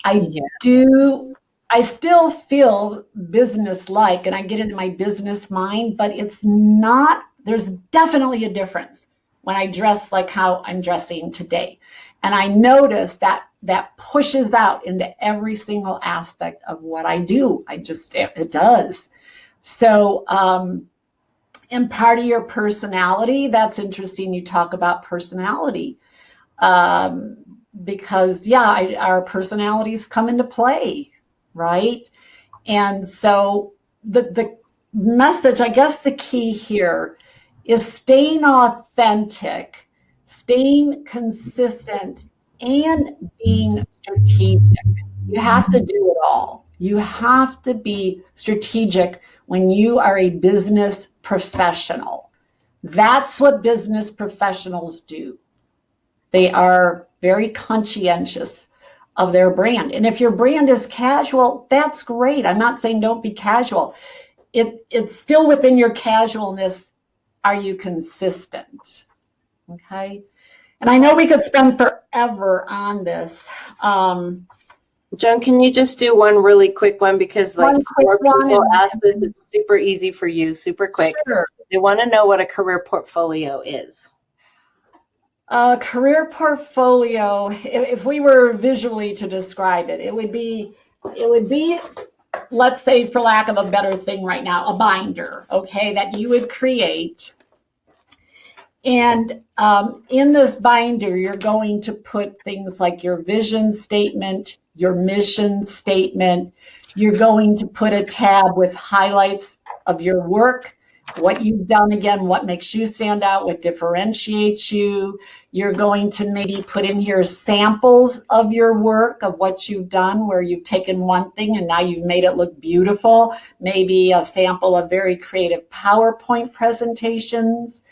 I still feel business-like, and I get into my business mind, but it's not, there's definitely a difference when I dress like how I'm dressing today. And I notice that that pushes out into every single aspect of what I do. It does. So, and part of your personality, that's interesting. You talk about personality. Um, because yeah, our personalities come into play, right? And so the message, I guess the key here is staying authentic, staying consistent, and being strategic. You have to do it all. You have to be strategic when you are a business professional. That's what business professionals do. They are very conscientious of their brand. And if your brand is casual, that's great. I'm not saying don't be casual. It's still within your casualness. Are you consistent? Okay. And I know we could spend forever on this. Joan, can you just do one really quick one? Because more people ask this, it's super easy for you, super quick. Sure. They want to know what a career portfolio is. A career portfolio, if we were visually to describe it, it would be, let's say, for lack of a better thing right now, a binder, okay, that you would create. And in this binder, you're going to put things like your vision statement, your mission statement. You're going to put a tab with highlights of your work, what you've done, again, what makes you stand out, what differentiates you. You're going to maybe put in here samples of your work, of what you've done, where you've taken one thing and now you've made it look beautiful. Maybe a sample of very creative PowerPoint presentations.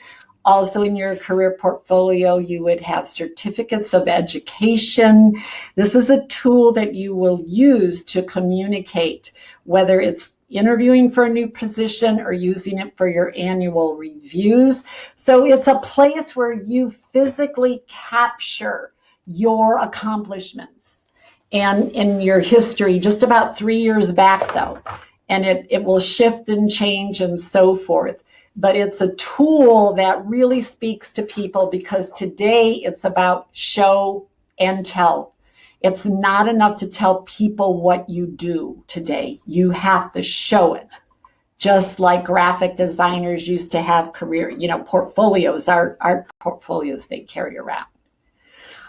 Also in your career portfolio, you would have certificates of education. This is a tool that you will use to communicate, whether it's interviewing for a new position or using it for your annual reviews. So it's a place where you physically capture your accomplishments and in your history, just about 3 years back though, and it will shift and change and so forth. But it's a tool that really speaks to people because today it's about show and tell. It's not enough to tell people what you do today. You have to show it. Just like graphic designers used to have career, portfolios, art portfolios they carry around.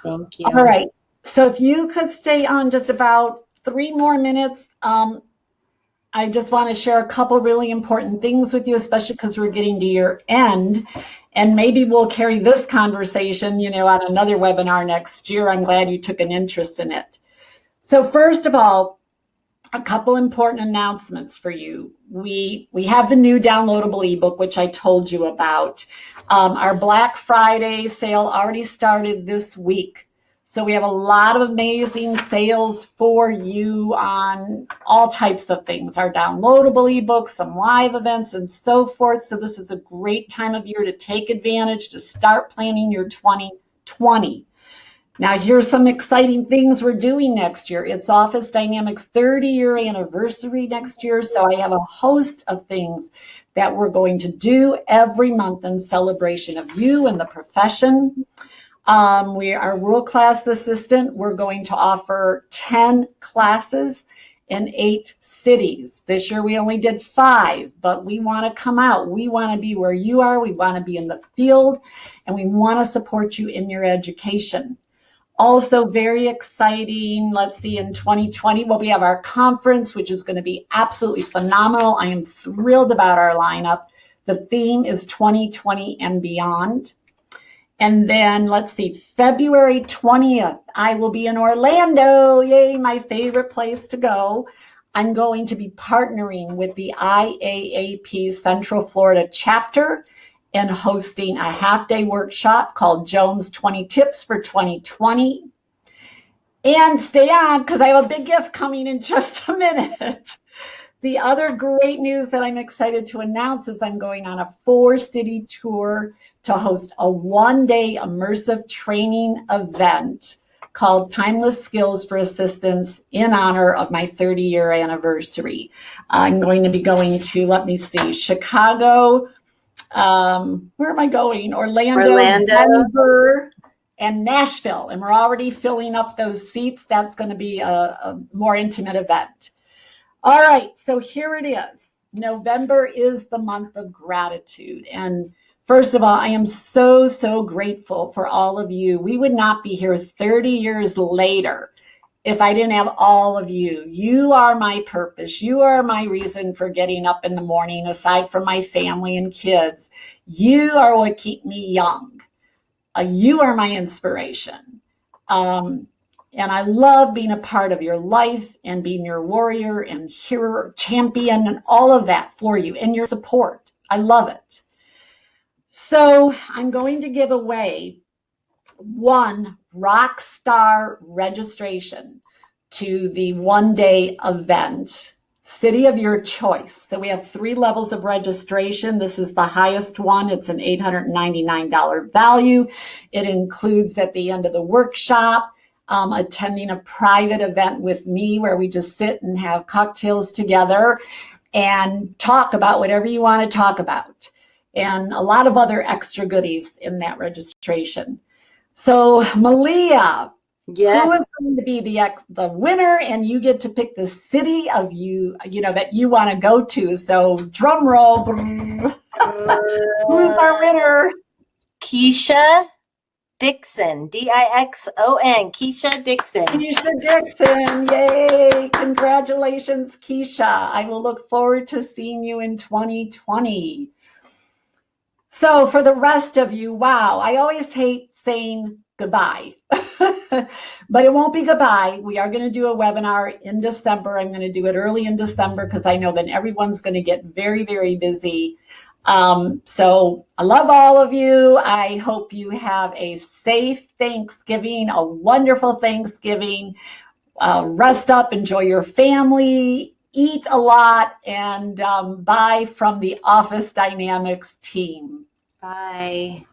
Thank All you. right. So if you could stay on just about 3 more minutes, I just want to share a couple really important things with you, especially because we're getting to your end. And maybe we'll carry this conversation, on another webinar next year. I'm glad you took an interest in it. So first of all, a couple important announcements for you. We have the new downloadable ebook, which I told you about. Our Black Friday sale already started this week. So we have a lot of amazing sales for you on all types of things, our downloadable ebooks, some live events, and so forth. So this is a great time of year to take advantage, to start planning your 2020. Now, here's some exciting things we're doing next year. It's Office Dynamics 30-year anniversary next year, so I have a host of things that we're going to do every month in celebration of you and the profession. We are world-class assistant. We're going to offer 10 classes in 8 cities. This year we only did 5, but we want to come out. We want to be where you are. We want to be in the field, and we want to support you in your education. Also very exciting, let's see, in 2020, we have our conference, which is going to be absolutely phenomenal. I am thrilled about our lineup. The theme is 2020 and beyond. And then let's see, February 20th, I will be in Orlando. Yay, my favorite place to go. I'm going to be partnering with the IAAP Central Florida chapter and hosting a half-day workshop called Joan's 20 Tips for 2020. And stay on, because I have a big gift coming in just a minute. The other great news that I'm excited to announce is I'm going on a 4-city tour to host a 1-day immersive training event called Timeless Skills for Assistants in honor of my 30-year anniversary. I'm going to be going to, let me see, Chicago, where am I going? Orlando, Denver, and Nashville. And we're already filling up those seats. That's going to be a more intimate event. All right, so here it is. November is the month of gratitude. And first of all, I am so, so grateful for all of you. We would not be here 30 years later if I didn't have all of you. You are my purpose. You are my reason for getting up in the morning, aside from my family and kids. You are what keep me young. You are my inspiration. And I love being a part of your life and being your warrior and hero, champion, and all of that for you and your support. I love it. So I'm going to give away 1 rock star registration to the 1-day event, city of your choice. So we have 3 levels of registration. This is the highest one. It's an $899 value. It includes, at the end of the workshop, attending a private event with me where we just sit and have cocktails together and talk about whatever you want to talk about, and a lot of other extra goodies in that registration. So, Malia, Yes. who is going to be the winner, and you get to pick the city of that you want to go to. So, drum roll. Who's our winner? Keisha Dixon, Dixon, Keisha Dixon. Keisha Dixon, yay! Congratulations, Keisha. I will look forward to seeing you in 2020. So for the rest of you, wow, I always hate saying goodbye, but it won't be goodbye. We are going to do a webinar in December. I'm going to do it early in December because I know that everyone's going to get very, very busy. So I love all of you. I hope you have a safe Thanksgiving, a wonderful Thanksgiving. Rest up, enjoy your family, eat a lot, and bye from the Office Dynamics team. Bye.